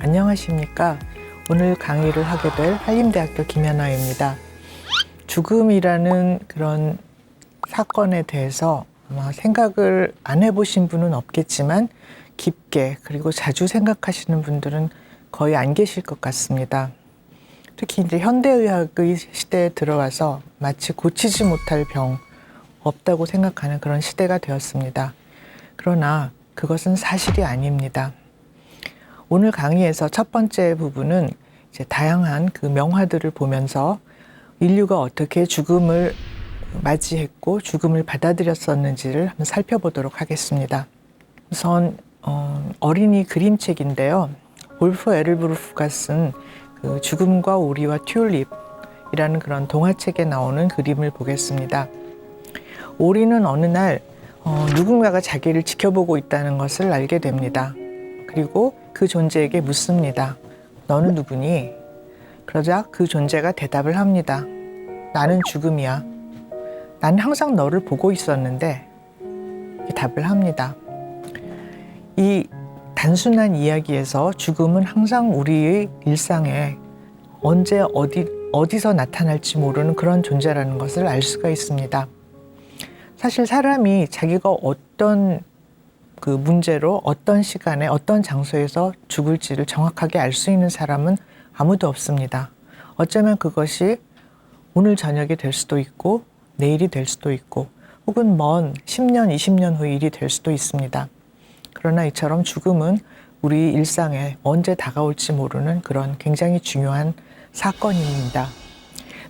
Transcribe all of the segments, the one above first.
안녕하십니까. 오늘 강의를 하게 될 한림대학교 김연아입니다. 죽음이라는 그런 사건에 대해서 아마 생각을 안 해보신 분은 없겠지만 깊게 그리고 자주 생각하시는 분들은 거의 안 계실 것 같습니다. 특히 이제 현대의학의 시대에 들어와서 마치 고치지 못할 병 없다고 생각하는 그런 시대가 되었습니다. 그러나 그것은 사실이 아닙니다. 오늘 강의에서 첫 번째 부분은 이제 다양한 그 명화들을 보면서 인류가 어떻게 죽음을 맞이했고 죽음을 받아들였었는지를 한번 살펴보도록 하겠습니다. 우선 어린이 그림책인데요. 울프 에르브루프가 쓴 그 죽음과 오리와 튤립이라는 그런 동화책에 나오는 그림을 보겠습니다. 오리는 어느 날 누군가가 자기를 지켜보고 있다는 것을 알게 됩니다. 그리고 그 존재에게 묻습니다. 너는 누구니? 그러자 그 존재가 대답을 합니다. 나는 죽음이야. 난 항상 너를 보고 있었는데. 이 답을 합니다. 이 단순한 이야기에서 죽음은 항상 우리의 일상에 언제 어디서 나타날지 모르는 그런 존재라는 것을 알 수가 있습니다. 사실 사람이 자기가 어떤 그 문제로 어떤 시간에 어떤 장소에서 죽을지를 정확하게 알 수 있는 사람은 아무도 없습니다. 어쩌면 그것이 오늘 저녁이 될 수도 있고 내일이 될 수도 있고 혹은 먼 10년, 20년 후 일이 될 수도 있습니다. 그러나 이처럼 죽음은 우리 일상에 언제 다가올지 모르는 그런 굉장히 중요한 사건입니다.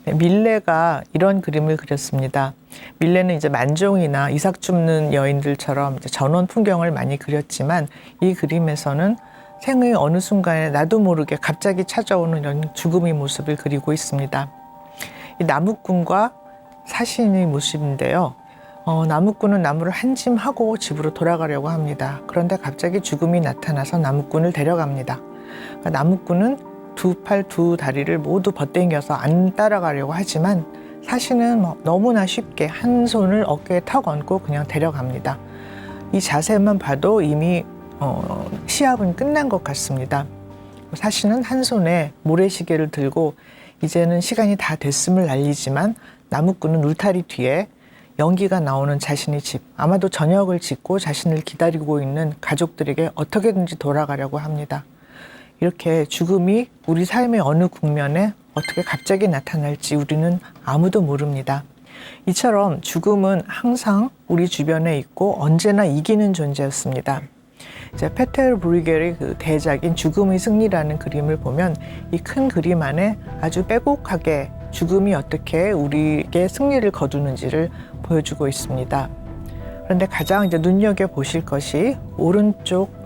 밀레가 이런 그림을 그렸습니다. 밀레는 이제 만종이나 이삭 줍는 여인들처럼 이제 전원 풍경을 많이 그렸지만 이 그림에서는 생의 어느 순간에 나도 모르게 갑자기 찾아오는 이런 죽음의 모습을 그리고 있습니다. 이 나무꾼과 사신의 모습인데요. 나무꾼은 나무를 한 짐 하고 집으로 돌아가려고 합니다. 그런데 갑자기 죽음이 나타나서 나무꾼을 데려갑니다. 그러니까 나무꾼은 두 팔, 두 다리를 모두 벗당겨서 안 따라가려고 하지만 사신은 너무나 쉽게 한 손을 어깨에 턱 얹고 그냥 데려갑니다. 이 자세만 봐도 이미 시합은 끝난 것 같습니다. 사신은 한 손에 모래시계를 들고 이제는 시간이 다 됐음을 알리지만 나무꾼은 울타리 뒤에 연기가 나오는 자신의 집, 아마도 저녁을 짓고 자신을 기다리고 있는 가족들에게 어떻게든지 돌아가려고 합니다. 이렇게 죽음이 우리 삶의 어느 국면에 어떻게 갑자기 나타날지 우리는 아무도 모릅니다. 이처럼 죽음은 항상 우리 주변에 있고 언제나 이기는 존재였습니다. 이제 페테르 브루겔의 그 대작인 죽음의 승리라는 그림을 보면 이 큰 그림 안에 아주 빼곡하게 죽음이 어떻게 우리에게 승리를 거두는지를 보여주고 있습니다. 그런데 가장 이제 눈여겨보실 것이 오른쪽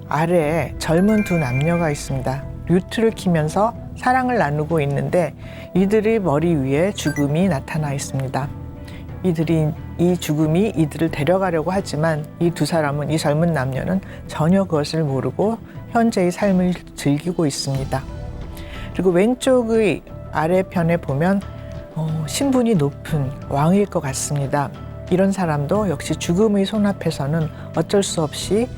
아래에 젊은 두 남녀가 있습니다. 류트를 키면서 사랑을 나누고 있는데 이들의 머리 위에 죽음이 나타나 있습니다. 이 죽음이 이들을 데려가려고 하지만 이 두 사람은, 이 젊은 남녀는 전혀 그것을 모르고 현재의 삶을 즐기고 있습니다. 그리고 왼쪽의 아래편에 보면 신분이 높은 왕일 것 같습니다. 이런 사람도 역시 죽음의 손앞에서는 어쩔 수 없이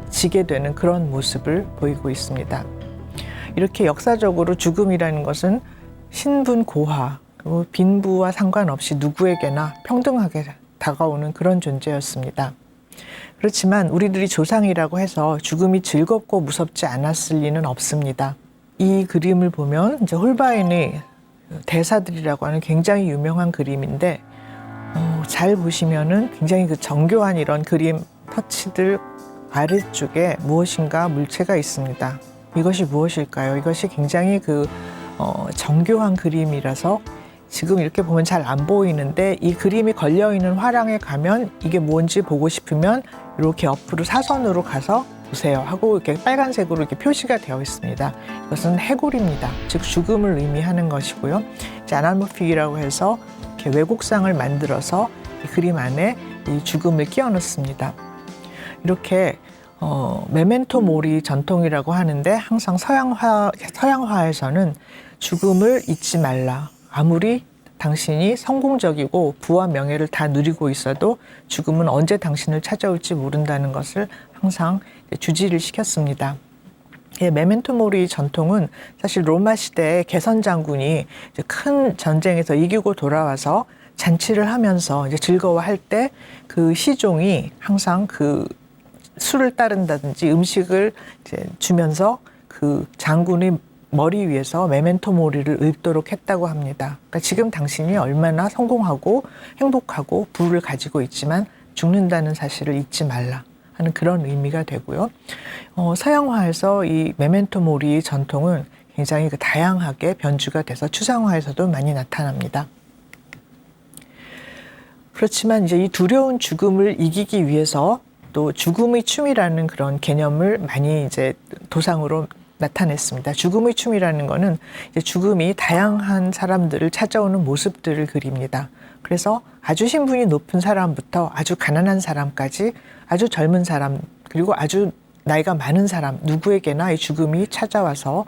지게 되는 그런 모습을 보이고 있습니다. 이렇게 역사적으로 죽음이라는 것은 신분 고하, 그리고 빈부와 상관없이 누구에게나 평등하게 다가오는 그런 존재였습니다. 그렇지만 우리들이 조상이라고 해서 죽음이 즐겁고 무섭지 않았을 리는 없습니다. 이 그림을 보면 이제 홀바인의 대사들이라고 하는 굉장히 유명한 그림인데 잘 보시면은 굉장히 그 정교한 이런 그림 터치들 아래쪽에 무엇인가 물체가 있습니다. 이것이 무엇일까요? 이것이 굉장히 정교한 그림이라서 지금 이렇게 보면 잘 안 보이는데 이 그림이 걸려있는 화랑에 가면 이게 뭔지 보고 싶으면 이렇게 옆으로 사선으로 가서 보세요 하고 이렇게 빨간색으로 이렇게 표시가 되어 있습니다. 이것은 해골입니다. 즉 죽음을 의미하는 것이고요. 이제 아나모픽이라고 해서 이렇게 왜곡상을 만들어서 이 그림 안에 이 죽음을 끼워 넣습니다. 이렇게 메멘토 모리 전통이라고 하는데 항상 서양화에서는 죽음을 잊지 말라. 아무리 당신이 성공적이고 부와 명예를 다 누리고 있어도 죽음은 언제 당신을 찾아올지 모른다는 것을 항상 주지를 시켰습니다. 예, 메멘토 모리 전통은 사실 로마 시대에 개선 장군이 이제 큰 전쟁에서 이기고 돌아와서 잔치를 하면서 이제 즐거워할 때 그 시종이 항상 그 술을 따른다든지 음식을 이제 주면서 그 장군의 머리 위에서 메멘토 모리를 읊도록 했다고 합니다. 그러니까 지금 당신이 얼마나 성공하고 행복하고 부를 가지고 있지만 죽는다는 사실을 잊지 말라 하는 그런 의미가 되고요. 서양화에서 이 메멘토 모리 전통은 굉장히 다양하게 변주가 돼서 추상화에서도 많이 나타납니다. 그렇지만 이제 이 두려운 죽음을 이기기 위해서 또 죽음의 춤이라는 그런 개념을 많이 이제 도상으로 나타냈습니다. 죽음의 춤이라는 거는 이제 죽음이 다양한 사람들을 찾아오는 모습들을 그립니다. 그래서 아주 신분이 높은 사람부터 아주 가난한 사람까지 아주 젊은 사람 그리고 아주 나이가 많은 사람 누구에게나 이 죽음이 찾아와서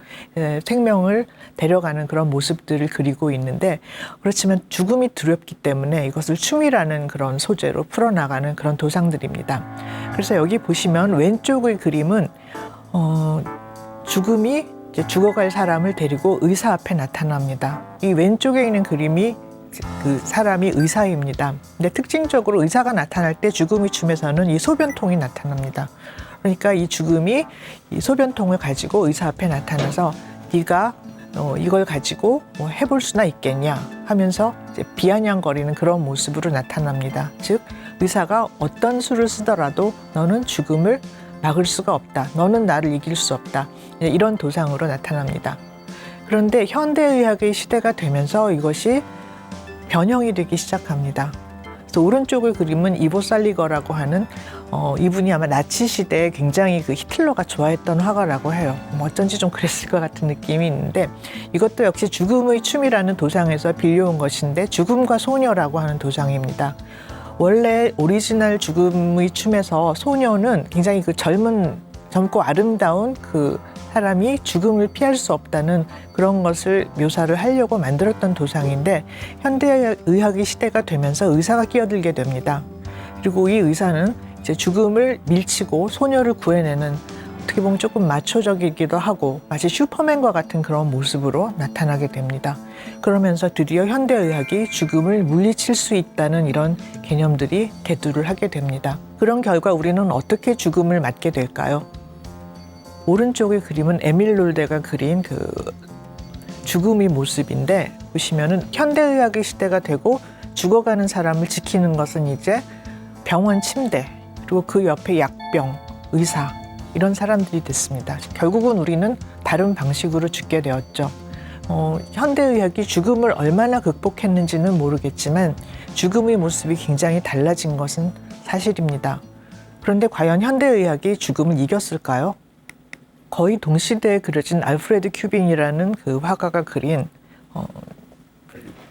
생명을 데려가는 그런 모습들을 그리고 있는데 그렇지만 죽음이 두렵기 때문에 이것을 춤이라는 그런 소재로 풀어나가는 그런 도상들입니다. 그래서 여기 보시면 왼쪽의 그림은 죽음이 이제 죽어갈 사람을 데리고 의사 앞에 나타납니다. 이 왼쪽에 있는 그림이 그 사람이 의사입니다. 근데 특징적으로 의사가 나타날 때 죽음의 춤에서는 이 소변통이 나타납니다. 그러니까 이 죽음이 이 소변통을 가지고 의사 앞에 나타나서 네가 이걸 가지고 뭐 해볼 수나 있겠냐 하면서 이제 비아냥거리는 그런 모습으로 나타납니다. 즉 의사가 어떤 수를 쓰더라도 너는 죽음을 막을 수가 없다. 너는 나를 이길 수 없다. 이런 도상으로 나타납니다. 그런데 현대의학의 시대가 되면서 이것이 변형이 되기 시작합니다. 그래서 오른쪽의 그림은 이보 살리거라고 하는 이분이 아마 나치 시대에 굉장히 그 히틀러가 좋아했던 화가라고 해요. 어쩐지 좀 그랬을 것 같은 느낌이 있는데 이것도 역시 죽음의 춤이라는 도상에서 빌려온 것인데 죽음과 소녀라고 하는 도상입니다. 원래 오리지널 죽음의 춤에서 소녀는 굉장히 그 젊고 아름다운 그 사람이 죽음을 피할 수 없다는 그런 것을 묘사를 하려고 만들었던 도상인데 현대의학의 시대가 되면서 의사가 끼어들게 됩니다. 그리고 이 의사는 이제 죽음을 밀치고 소녀를 구해내는 어떻게 보면 조금 마초적이기도 하고 마치 슈퍼맨과 같은 그런 모습으로 나타나게 됩니다. 그러면서 드디어 현대의학이 죽음을 물리칠 수 있다는 이런 개념들이 대두를 하게 됩니다. 그런 결과 우리는 어떻게 죽음을 맞게 될까요? 오른쪽의 그림은 에밀 롤데가 그린 그 죽음의 모습인데 보시면은 현대의학의 시대가 되고 죽어가는 사람을 지키는 것은 이제 병원 침대 그리고 그 옆에 약병, 의사 이런 사람들이 됐습니다. 결국은 우리는 다른 방식으로 죽게 되었죠. 현대의학이 죽음을 얼마나 극복했는지는 모르겠지만 죽음의 모습이 굉장히 달라진 것은 사실입니다. 그런데 과연 현대의학이 죽음을 이겼을까요? 거의 동시대에 그려진 알프레드 큐빙이라는 그 화가가 그린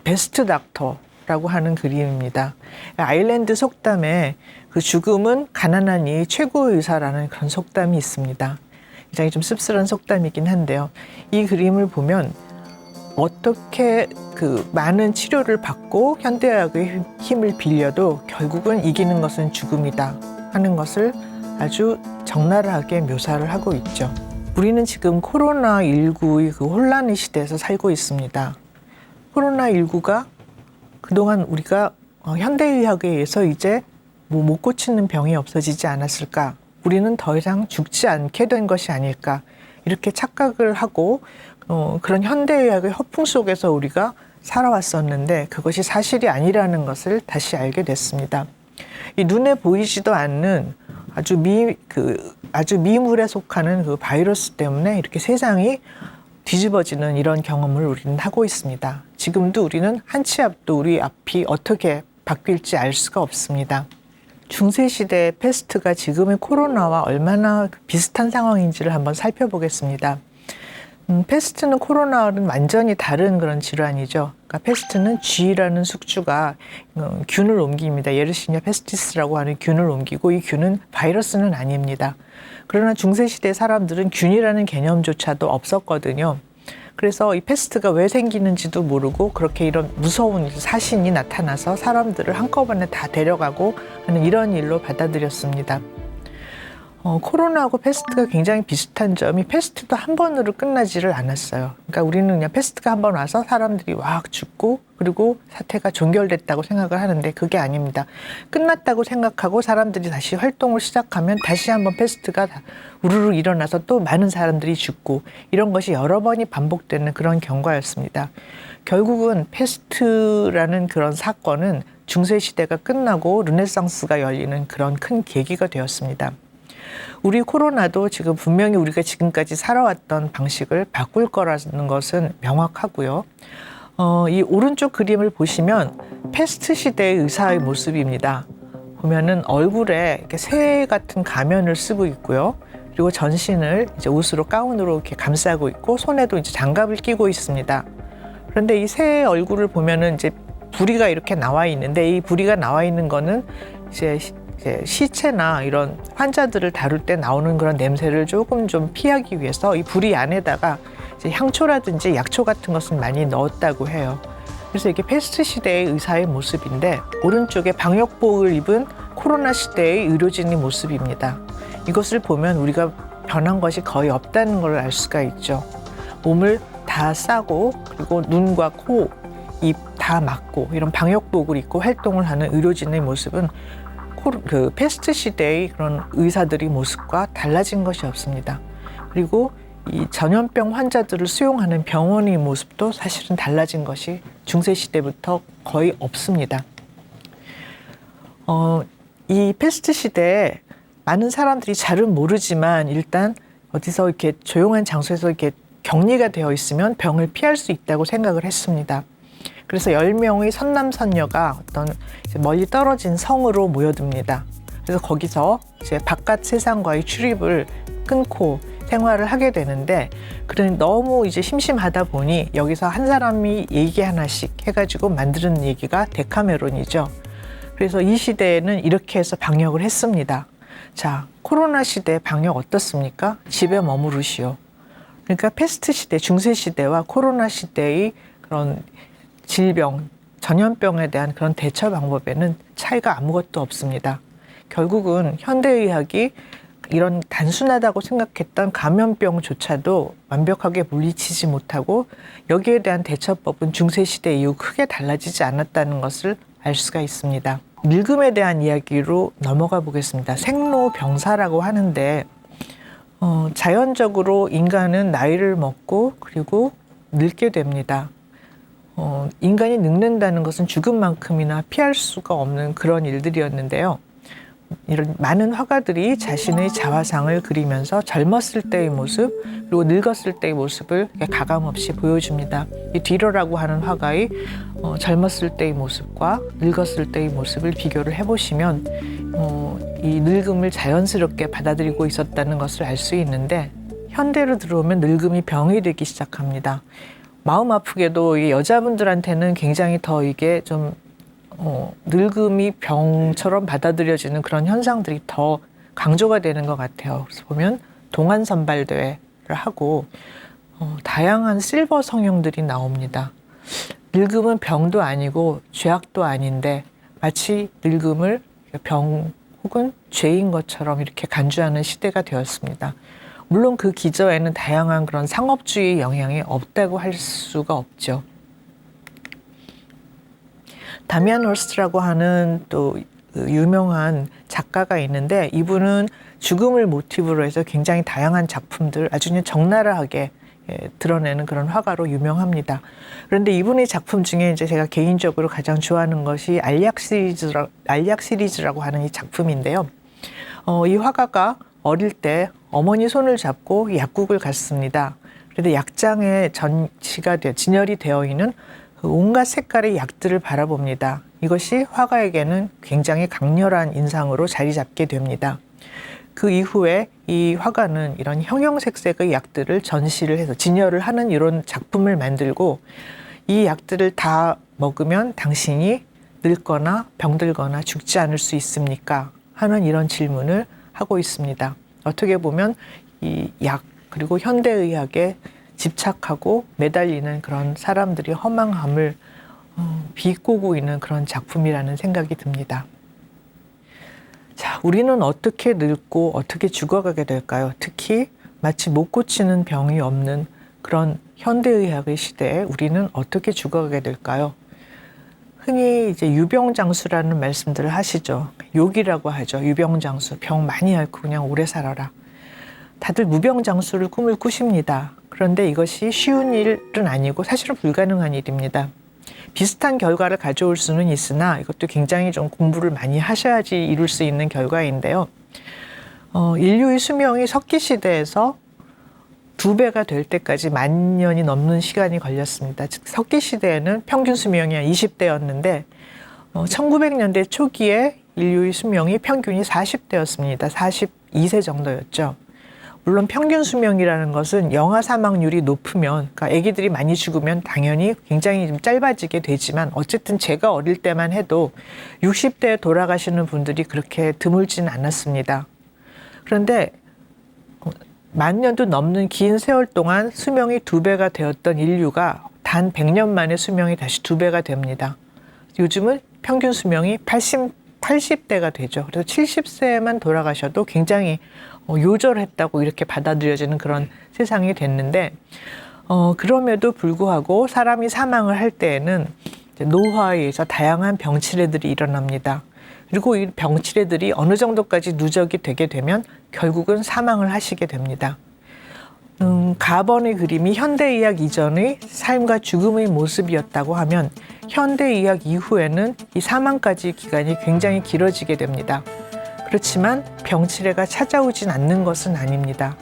베스트 닥터라고 하는 그림입니다. 아일랜드 속담에 그 죽음은 가난한 이의 최고의 의사라는 그런 속담이 있습니다. 굉장히 좀 씁쓸한 속담이긴 한데요. 이 그림을 보면 어떻게 그 많은 치료를 받고 현대의학의 힘을 빌려도 결국은 이기는 것은 죽음이다 하는 것을 아주 적나라하게 묘사를 하고 있죠. 우리는 지금 코로나19의 그 혼란의 시대에서 살고 있습니다. 코로나19가 그동안 우리가 현대의학에 의해서 이제 뭐 못 고치는 병이 없어지지 않았을까? 우리는 더 이상 죽지 않게 된 것이 아닐까? 이렇게 착각을 하고 그런 현대의학의 허풍 속에서 우리가 살아왔었는데 그것이 사실이 아니라는 것을 다시 알게 됐습니다. 이 눈에 보이지도 않는 아주 미물에 속하는 그 바이러스 때문에 이렇게 세상이 뒤집어지는 이런 경험을 우리는 하고 있습니다. 지금도 우리는 한 치 앞도 우리 앞이 어떻게 바뀔지 알 수가 없습니다. 중세시대의 패스트가 지금의 코로나와 얼마나 비슷한 상황인지를 한번 살펴보겠습니다. 패스트는 코로나와는 완전히 다른 그런 질환이죠. 그러니까 패스트는 G라는 숙주가 균을 옮깁니다. 예르시니아 페스티스라고 하는 균을 옮기고 이 균은 바이러스는 아닙니다. 그러나 중세시대 사람들은 균이라는 개념조차도 없었거든요. 그래서 이 패스트가 왜 생기는지도 모르고 그렇게 이런 무서운 사신이 나타나서 사람들을 한꺼번에 다 데려가고 하는 이런 일로 받아들였습니다. 코로나하고 패스트가 굉장히 비슷한 점이 패스트도 한 번으로 끝나지를 않았어요. 그러니까 우리는 그냥 패스트가 한 번 와서 사람들이 막 죽고 그리고 사태가 종결됐다고 생각을 하는데 그게 아닙니다. 끝났다고 생각하고 사람들이 다시 활동을 시작하면 다시 한번 패스트가 우르르 일어나서 또 많은 사람들이 죽고 이런 것이 여러 번이 반복되는 그런 경과였습니다. 결국은 패스트라는 그런 사건은 중세시대가 끝나고 르네상스가 열리는 그런 큰 계기가 되었습니다. 우리 코로나도 지금 분명히 우리가 지금까지 살아왔던 방식을 바꿀 거라는 것은 명확하고요. 이 오른쪽 그림을 보시면 패스트 시대의 의사의 모습입니다. 보면은 얼굴에 이렇게 새 같은 가면을 쓰고 있고요. 그리고 전신을 이제 옷으로 가운으로 이렇게 감싸고 있고 손에도 이제 장갑을 끼고 있습니다. 그런데 이 새 얼굴을 보면은 이제 부리가 이렇게 나와 있는데 이 부리가 나와 있는 거는 이제 시체나 이런 환자들을 다룰 때 나오는 그런 냄새를 조금 좀 피하기 위해서 이 부리 안에다가 이제 향초라든지 약초 같은 것을 많이 넣었다고 해요. 그래서 이게 패스트 시대의 의사의 모습인데 오른쪽에 방역복을 입은 코로나 시대의 의료진의 모습입니다. 이것을 보면 우리가 변한 것이 거의 없다는 걸 알 수가 있죠. 몸을 다 싸고 그리고 눈과 코, 입 다 막고 이런 방역복을 입고 활동을 하는 의료진의 모습은 그 패스트 시대의 그런 의사들의 모습과 달라진 것이 없습니다. 그리고 이 전염병 환자들을 수용하는 병원의 모습도 사실은 달라진 것이 중세 시대부터 거의 없습니다. 이 패스트 시대에 많은 사람들이 잘은 모르지만 일단 어디서 이렇게 조용한 장소에서 이렇게 격리가 되어 있으면 병을 피할 수 있다고 생각을 했습니다. 그래서 10명의 선남선녀가 어떤 멀리 떨어진 성으로 모여듭니다. 그래서 거기서 이제 바깥 세상과의 출입을 끊고 생활을 하게 되는데, 그러니 너무 이제 심심하다 보니 여기서 한 사람이 얘기 하나씩 해가지고 만드는 얘기가 데카메론이죠. 그래서 이 시대에는 이렇게 해서 방역을 했습니다. 자, 코로나 시대 방역 어떻습니까? 집에 머무르시오. 그러니까 패스트 시대, 중세 시대와 코로나 시대의 그런 질병, 전염병에 대한 그런 대처 방법에는 차이가 아무것도 없습니다. 결국은 현대의학이 이런 단순하다고 생각했던 감염병조차도 완벽하게 물리치지 못하고 여기에 대한 대처법은 중세시대 이후 크게 달라지지 않았다는 것을 알 수가 있습니다. 늙음에 대한 이야기로 넘어가 보겠습니다. 생로병사라고 하는데 자연적으로 인간은 나이를 먹고 그리고 늙게 됩니다. 인간이 늙는다는 것은 죽음만큼이나 피할 수가 없는 그런 일들이었는데요. 이런 많은 화가들이 자신의 자화상을 그리면서 젊었을 때의 모습 그리고 늙었을 때의 모습을 가감없이 보여줍니다. 이 디러라고 하는 화가의 젊었을 때의 모습과 늙었을 때의 모습을 비교를 해보시면 이 늙음을 자연스럽게 받아들이고 있었다는 것을 알 수 있는데, 현대로 들어오면 늙음이 병이 되기 시작합니다. 마음 아프게도 이 여자분들한테는 굉장히 더 이게 좀 늙음이 병처럼 받아들여지는 그런 현상들이 더 강조가 되는 것 같아요. 그래서 보면 동안선발대회를 하고 다양한 실버 성형들이 나옵니다. 늙음은 병도 아니고 죄악도 아닌데 마치 늙음을 병 혹은 죄인 것처럼 이렇게 간주하는 시대가 되었습니다. 물론 그 기저에는 다양한 그런 상업주의 영향이 없다고 할 수가 없죠. 다미안 호스트라고 하는 또 유명한 작가가 있는데, 이분은 죽음을 모티브로 해서 굉장히 다양한 작품들 아주 그냥 적나라하게 드러내는 그런 화가로 유명합니다. 그런데 이분의 작품 중에 이제 제가 개인적으로 가장 좋아하는 것이 알약 시리즈라고 하는 이 작품인데요. 이 화가가 어릴 때 어머니 손을 잡고 약국을 갔습니다. 그런데 약장에 진열이 되어 있는 온갖 색깔의 약들을 바라봅니다. 이것이 화가에게는 굉장히 강렬한 인상으로 자리 잡게 됩니다. 그 이후에 이 화가는 이런 형형색색의 약들을 전시를 해서 진열을 하는 이런 작품을 만들고, 이 약들을 다 먹으면 당신이 늙거나 병들거나 죽지 않을 수 있습니까? 하는 이런 질문을 하고 있습니다. 어떻게 보면 이 약 그리고 현대의학에 집착하고 매달리는 그런 사람들이 허망함을 비꼬고 있는 그런 작품이라는 생각이 듭니다. 자, 우리는 어떻게 늙고 어떻게 죽어가게 될까요? 특히 마치 못 고치는 병이 없는 그런 현대의학의 시대에 우리는 어떻게 죽어가게 될까요? 흔히 이제 유병장수라는 말씀들을 하시죠. 욕이라고 하죠. 유병장수. 병 많이 앓고 그냥 오래 살아라. 다들 무병장수를 꿈을 꾸십니다. 그런데 이것이 쉬운 일은 아니고 사실은 불가능한 일입니다. 비슷한 결과를 가져올 수는 있으나 이것도 굉장히 좀 공부를 많이 하셔야지 이룰 수 있는 결과인데요. 인류의 수명이 석기시대에서 2배가 될 때까지 10,000년이 넘는 시간이 걸렸습니다. 즉 석기시대에는 평균 수명이 20대였는데 1900년대 초기에 인류의 수명이 평균이 40대였습니다. 42세 정도였죠. 물론 평균 수명이라는 것은 영아 사망률이 높으면, 그러니까 아기들이 많이 죽으면 당연히 굉장히 좀 짧아지게 되지만 어쨌든 제가 어릴 때만 해도 60대에 돌아가시는 분들이 그렇게 드물진 않았습니다. 그런데 10,000년도 넘는 긴 세월 동안 수명이 2배가 되었던 인류가 단 100년 만에 수명이 다시 2배가 됩니다. 요즘은 평균 수명이 80대가 되죠. 그래서 70세만 돌아가셔도 굉장히 요절했다고 이렇게 받아들여지는 그런 세상이 됐는데, 그럼에도 불구하고 사람이 사망을 할 때에는 노화에 의해서 다양한 병치레들이 일어납니다. 그리고 이 병치레들이 어느 정도까지 누적이 되게 되면 결국은 사망을 하시게 됩니다. 가번의 그림이 현대의학 이전의 삶과 죽음의 모습이었다고 하면 현대의학 이후에는 이 사망까지 기간이 굉장히 길어지게 됩니다. 그렇지만 병치레가 찾아오진 않는 것은 아닙니다.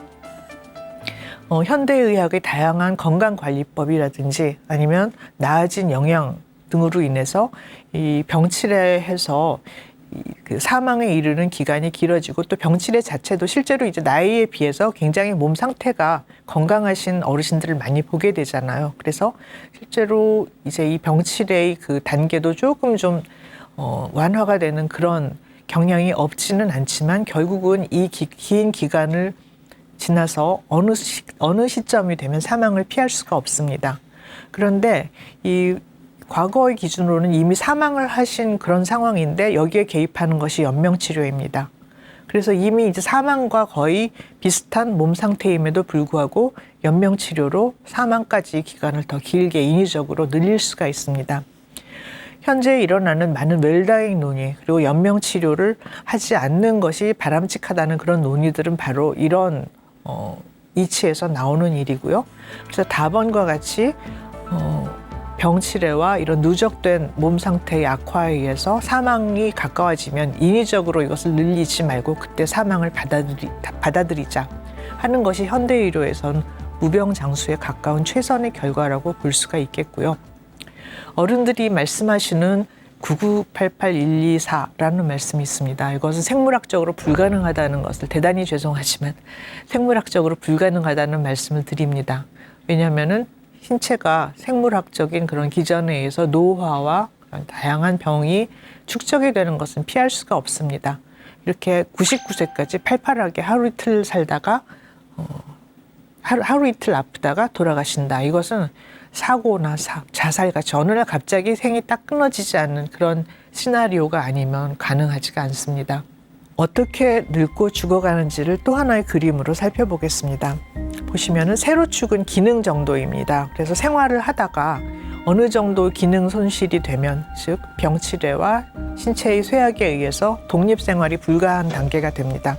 현대의학의 다양한 건강관리법이라든지 아니면 나아진 영양 등으로 인해서 이 병치레에서 그 사망에 이르는 기간이 길어지고 또 병치레 자체도 실제로 이제 나이에 비해서 굉장히 몸 상태가 건강하신 어르신들을 많이 보게 되잖아요. 그래서 실제로 이제 이 병치레의 그 단계도 조금 좀 완화가 되는 그런 경향이 없지는 않지만 결국은 이 긴 기간을 지나서 어느 시점이 되면 사망을 피할 수가 없습니다. 그런데 이 과거의 기준으로는 이미 사망을 하신 그런 상황인데 여기에 개입하는 것이 연명치료입니다. 그래서 이미 이제 사망과 거의 비슷한 몸 상태임에도 불구하고 연명치료로 사망까지 기간을 더 길게 인위적으로 늘릴 수가 있습니다. 현재 일어나는 많은 웰다잉 논의 그리고 연명치료를 하지 않는 것이 바람직하다는 그런 논의들은 바로 이런 이치에서 나오는 일이고요. 그래서 다번과 같이 병치레와 이런 누적된 몸 상태의 악화에 의해서 사망이 가까워지면 인위적으로 이것을 늘리지 말고 그때 사망을 받아들이자 하는 것이 현대의료에선 무병장수에 가까운 최선의 결과라고 볼 수가 있겠고요. 어른들이 말씀하시는 9988124라는 말씀이 있습니다. 이것은 생물학적으로 불가능하다는 것을 대단히 죄송하지만 생물학적으로 불가능하다는 말씀을 드립니다. 왜냐하면은 신체가 생물학적인 그런 기전에 의해서 노화와 다양한 병이 축적이 되는 것은 피할 수가 없습니다. 이렇게 99세까지 팔팔하게 하루 이틀 살다가 하루 이틀 아프다가 돌아가신다. 이것은 사고나 자살같이 어느 날 갑자기 생이 딱 끊어지지 않는 그런 시나리오가 아니면 가능하지가 않습니다. 어떻게 늙고 죽어가는지를 또 하나의 그림으로 살펴보겠습니다. 보시면은 세로축은 기능 정도입니다. 그래서 생활을 하다가 어느 정도 기능 손실이 되면, 즉 병치레와 신체의 쇠약에 의해서 독립생활이 불가한 단계가 됩니다.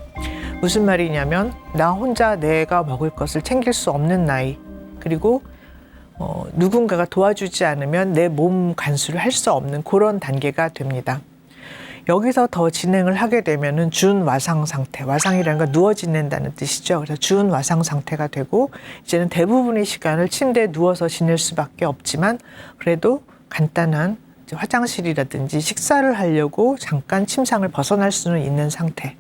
무슨 말이냐면 나 혼자 내가 먹을 것을 챙길 수 없는 나이, 그리고 누군가가 도와주지 않으면 내 몸 간수를 할 수 없는 그런 단계가 됩니다. 여기서 더 진행을 하게 되면은 준와상 상태, 와상이라는 건 누워 지낸다는 뜻이죠. 그래서 준와상 상태가 되고 이제는 대부분의 시간을 침대에 누워서 지낼 수밖에 없지만 그래도 간단한 화장실이라든지 식사를 하려고 잠깐 침상을 벗어날 수는 있는 상태.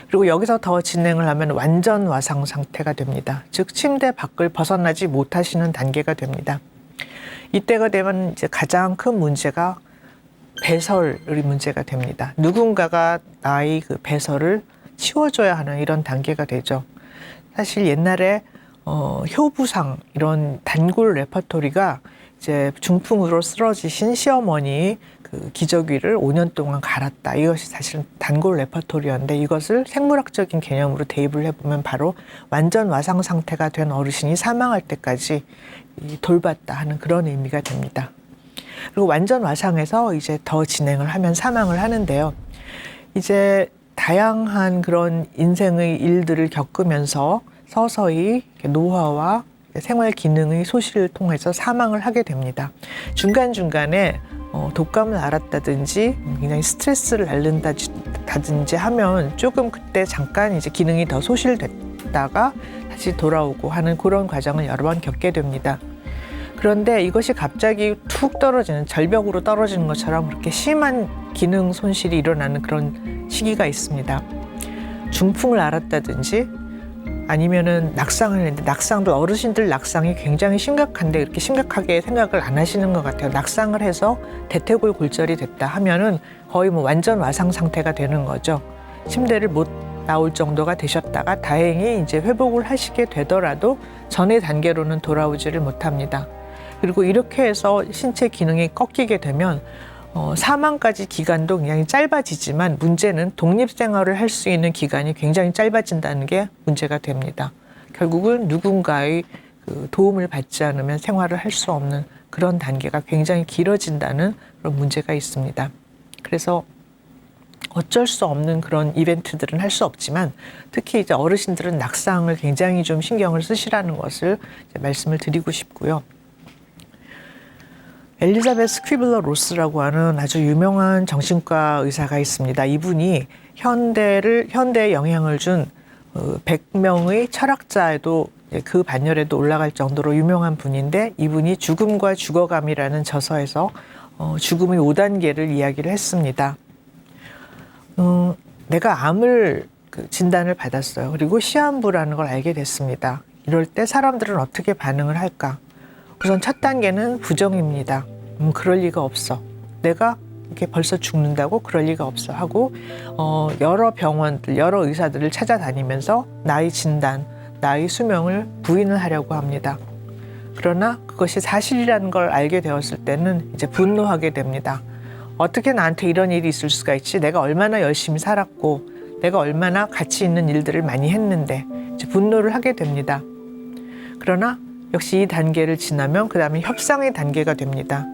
그리고 여기서 더 진행을 하면 완전 와상 상태가 됩니다. 즉 침대 밖을 벗어나지 못하시는 단계가 됩니다. 이때가 되면 이제 가장 큰 문제가 배설이 문제가 됩니다. 누군가가 나의 그 배설을 치워줘야 하는 이런 단계가 되죠. 사실 옛날에 효부상 이런 단골 레퍼토리가 이제 중풍으로 쓰러지신 시어머니 그 그 기저귀를 5년 동안 갈았다. 이것이 사실은 단골 레퍼토리였는데 이것을 생물학적인 개념으로 대입을 해보면 바로 완전 와상 상태가 된 어르신이 사망할 때까지 돌봤다 하는 그런 의미가 됩니다. 그리고 완전 와상에서 이제 더 진행을 하면 사망을 하는데요. 이제 다양한 그런 인생의 일들을 겪으면서 서서히 다노화와 생활 기능의 소실을 통해서 사망을 하게 됩니다. 중간중간에 독감을 앓았다든지 굉장히 스트레스를 앓는다든지 하면 조금 그때 잠깐 이제 기능이 더 소실됐다가 다시 돌아오고 하는 그런 과정을 여러 번 겪게 됩니다. 그런데 이것이 갑자기 툭 떨어지는, 절벽으로 떨어지는 것처럼 그렇게 심한 기능 손실이 일어나는 그런 시기가 있습니다. 중풍을 앓았다든지 아니면은 낙상을 했는데, 낙상도 어르신들 낙상이 굉장히 심각한데 그렇게 심각하게 생각을 안 하시는 것 같아요. 낙상을 해서 대퇴골 골절이 됐다 하면은 거의 뭐 완전 와상 상태가 되는 거죠. 침대를 못 나올 정도가 되셨다가 다행히 이제 회복을 하시게 되더라도 전의 단계로는 돌아오지를 못합니다. 그리고 이렇게 해서 신체 기능이 꺾이게 되면 사망까지 기간도 굉장히 짧아지지만 문제는 독립생활을 할 수 있는 기간이 굉장히 짧아진다는 게 문제가 됩니다. 결국은 누군가의 그 도움을 받지 않으면 생활을 할 수 없는 그런 단계가 굉장히 길어진다는 그런 문제가 있습니다. 그래서 어쩔 수 없는 그런 이벤트들은 할 수 없지만 특히 이제 어르신들은 낙상을 굉장히 좀 신경을 쓰시라는 것을 이제 말씀을 드리고 싶고요. 엘리자베스 퀴블러 로스라고 하는 아주 유명한 정신과 의사가 있습니다. 이분이 현대에 영향을 준 100명의 철학자에도 그 반열에도 올라갈 정도로 유명한 분인데, 이분이 죽음과 죽어감이라는 저서에서 죽음의 5단계를 이야기를 했습니다. 내가 암을 진단을 받았어요. 그리고 시한부라는 걸 알게 됐습니다. 이럴 때 사람들은 어떻게 반응을 할까? 우선 첫 단계는 부정입니다. 그럴 리가 없어. 내가 이렇게 벌써 죽는다고? 그럴 리가 없어 하고 여러 병원들, 여러 의사들을 찾아다니면서 나의 진단, 나의 수명을 부인을 하려고 합니다. 그러나 그것이 사실이라는 걸 알게 되었을 때는 이제 분노하게 됩니다. 어떻게 나한테 이런 일이 있을 수가 있지? 내가 얼마나 열심히 살았고 내가 얼마나 가치 있는 일들을 많이 했는데, 이제 분노를 하게 됩니다. 그러나 역시 이 단계를 지나면 그 다음에 협상의 단계가 됩니다.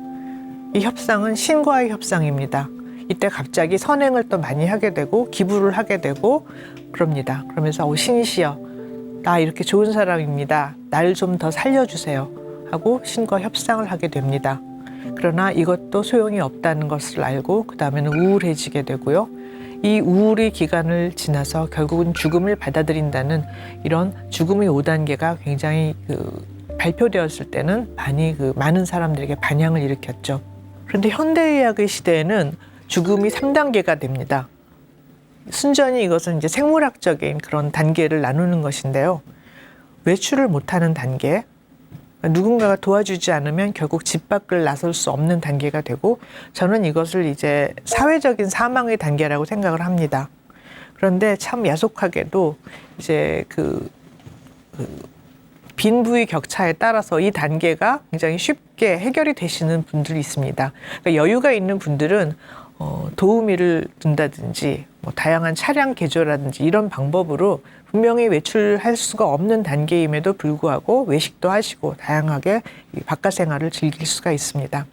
이 협상은 신과의 협상입니다. 이때 갑자기 선행을 또 많이 하게 되고 기부를 하게 되고 그럽니다. 그러면서 신이시여, 나 이렇게 좋은 사람입니다. 날 좀 더 살려주세요 하고 신과 협상을 하게 됩니다. 그러나 이것도 소용이 없다는 것을 알고 그 다음에는 우울해지게 되고요. 이 우울의 기간을 지나서 결국은 죽음을 받아들인다는 이런 죽음의 5단계가 굉장히 발표되었을 때는 많은 사람들에게 반향을 일으켰죠. 그런데 현대의학의 시대에는 죽음이 3단계가 됩니다. 순전히 이것은 이제 생물학적인 그런 단계를 나누는 것인데요. 외출을 못하는 단계, 누군가가 도와주지 않으면 결국 집 밖을 나설 수 없는 단계가 되고, 저는 이것을 이제 사회적인 사망의 단계라고 생각을 합니다. 그런데 참 야속하게도 이제 빈부의 격차에 따라서 이 단계가 굉장히 쉽게 해결이 되시는 분들이 있습니다. 그러니까 여유가 있는 분들은 도우미를 둔다든지 뭐 다양한 차량 개조라든지 이런 방법으로 분명히 외출할 수가 없는 단계임에도 불구하고 외식도 하시고 다양하게 바깥 생활을 즐길 수가 있습니다.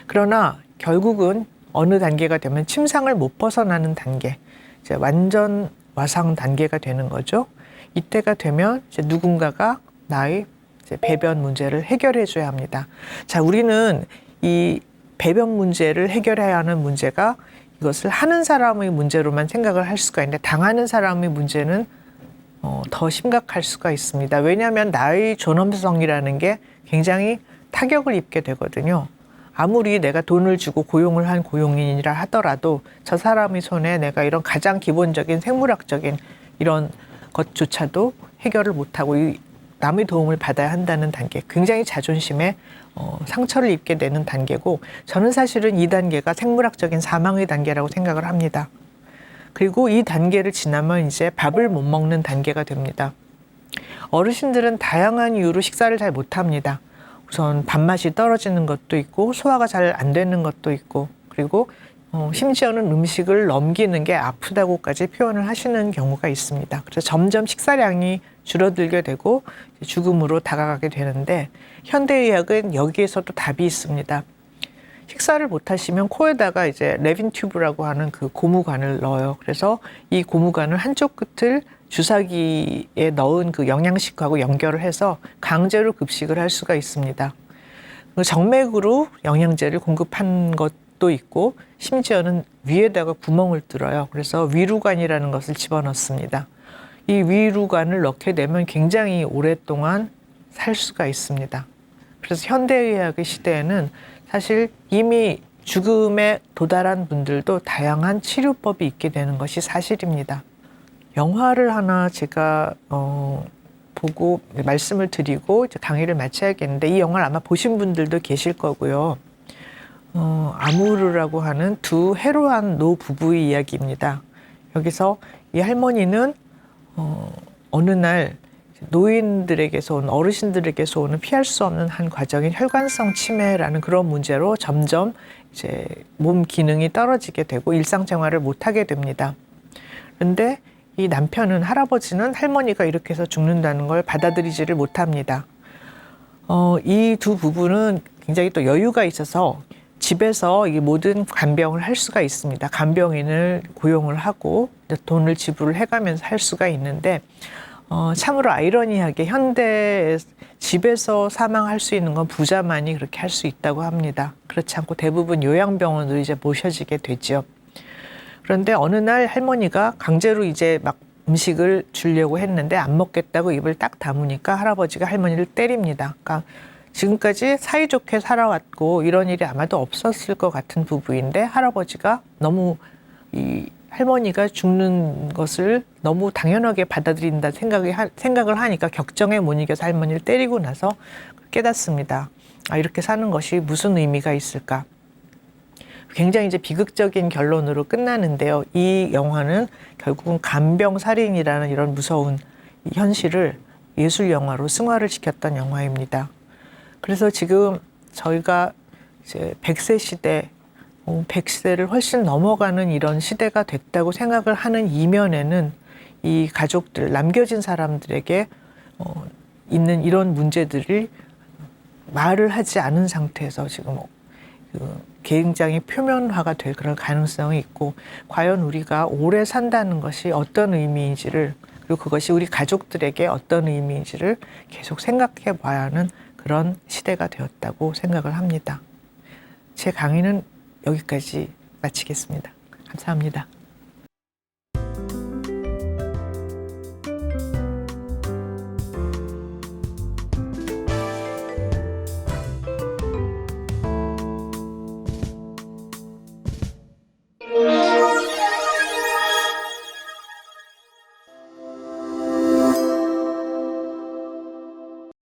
그러나 결국은 어느 단계가 되면 침상을 못 벗어나는 단계, 이제 완전 와상 단계가 되는 거죠. 이때가 되면 이제 누군가가 나의 이제 배변 문제를 해결해 줘야 합니다. 자, 우리는 이 배변 문제를 해결해야 하는 문제가 이것을 하는 사람의 문제로만 생각을 할 수가 있는데, 당하는 사람의 문제는 더 심각할 수가 있습니다. 왜냐하면 나의 존엄성이라는 게 굉장히 타격을 입게 되거든요. 아무리 내가 돈을 주고 고용을 한 고용인이라 하더라도 저 사람의 손에 내가 이런 가장 기본적인 생물학적인 이런 것조차도 해결을 못하고 남의 도움을 받아야 한다는 단계, 굉장히 자존심에 상처를 입게 되는 단계고, 저는 사실은 이 단계가 생물학적인 사망의 단계라고 생각을 합니다. 그리고 이 단계를 지나면 이제 밥을 못 먹는 단계가 됩니다. 어르신들은 다양한 이유로 식사를 잘 못합니다. 우선 밥맛이 떨어지는 것도 있고 소화가 잘 안 되는 것도 있고, 그리고 심지어는 음식을 넘기는 게 아프다고까지 표현을 하시는 경우가 있습니다. 그래서 점점 식사량이 줄어들게 되고 죽음으로 다가가게 되는데 현대의학은 여기에서도 답이 있습니다. 식사를 못 하시면 코에다가 이제 레빈 튜브라고 하는 그 고무관을 넣어요. 그래서 이 고무관을 한쪽 끝을 주사기에 넣은 그 영양식하고 연결을 해서 강제로 급식을 할 수가 있습니다. 정맥으로 영양제를 공급한 것도 있고 심지어는 위에다가 구멍을 뚫어요. 그래서 위루관이라는 것을 집어넣습니다. 이 위루관을 넣게 되면 굉장히 오랫동안 살 수가 있습니다. 그래서 현대의학의 시대에는 사실 이미 죽음에 도달한 분들도 다양한 치료법이 있게 되는 것이 사실입니다. 영화를 하나 제가 보고 말씀을 드리고 이제 강의를 마쳐야겠는데 이 영화를 아마 보신 분들도 계실 거고요. 아무르라고 하는 두 해로한 노 부부의 이야기입니다. 여기서 이 할머니는 어느 날 노인들에게서 오는 어르신들에게서 오는 피할 수 없는 한 과정인 혈관성 치매라는 그런 문제로 점점 이제 몸 기능이 떨어지게 되고 일상생활을 못하게 됩니다. 그런데 이 남편은 할아버지는 할머니가 이렇게 해서 죽는다는 걸 받아들이지를 못합니다. 이 두 부부는 굉장히 또 여유가 있어서 집에서 이 모든 간병을 할 수가 있습니다. 간병인을 고용을 하고 돈을 지불을 해가면서 할 수가 있는데 참으로 아이러니하게 현대 집에서 사망할 수 있는 건 부자만이 그렇게 할 수 있다고 합니다. 그렇지 않고 대부분 요양병원으로 이제 모셔지게 되죠. 그런데 어느 날 할머니가 강제로 이제 막 음식을 주려고 했는데 안 먹겠다고 입을 딱 다무니까 할아버지가 할머니를 때립니다. 그러니까 지금까지 사이좋게 살아왔고 이런 일이 아마도 없었을 것 같은 부부인데 할아버지가 너무 이 할머니가 죽는 것을 너무 당연하게 받아들인다 생각을 하니까 격정에 못 이겨서 할머니를 때리고 나서 깨닫습니다. 이렇게 사는 것이 무슨 의미가 있을까? 굉장히 이제 비극적인 결론으로 끝나는데요. 이 영화는 결국은 간병살인이라는 이런 무서운 현실을 예술 영화로 승화를 시켰던 영화입니다. 그래서 지금 저희가 이제 100세 시대 100세를 훨씬 넘어가는 이런 시대가 됐다고 생각을 하는 이면에는 이 가족들, 남겨진 사람들에게 있는 이런 문제들을 말을 하지 않은 상태에서 지금 굉장히 표면화가 될 그런 가능성이 있고 과연 우리가 오래 산다는 것이 어떤 의미인지를 그리고 그것이 우리 가족들에게 어떤 의미인지를 계속 생각해 봐야 하는 그런 시대가 되었다고 생각을 합니다. 제 강의는 여기까지 마치겠습니다. 감사합니다.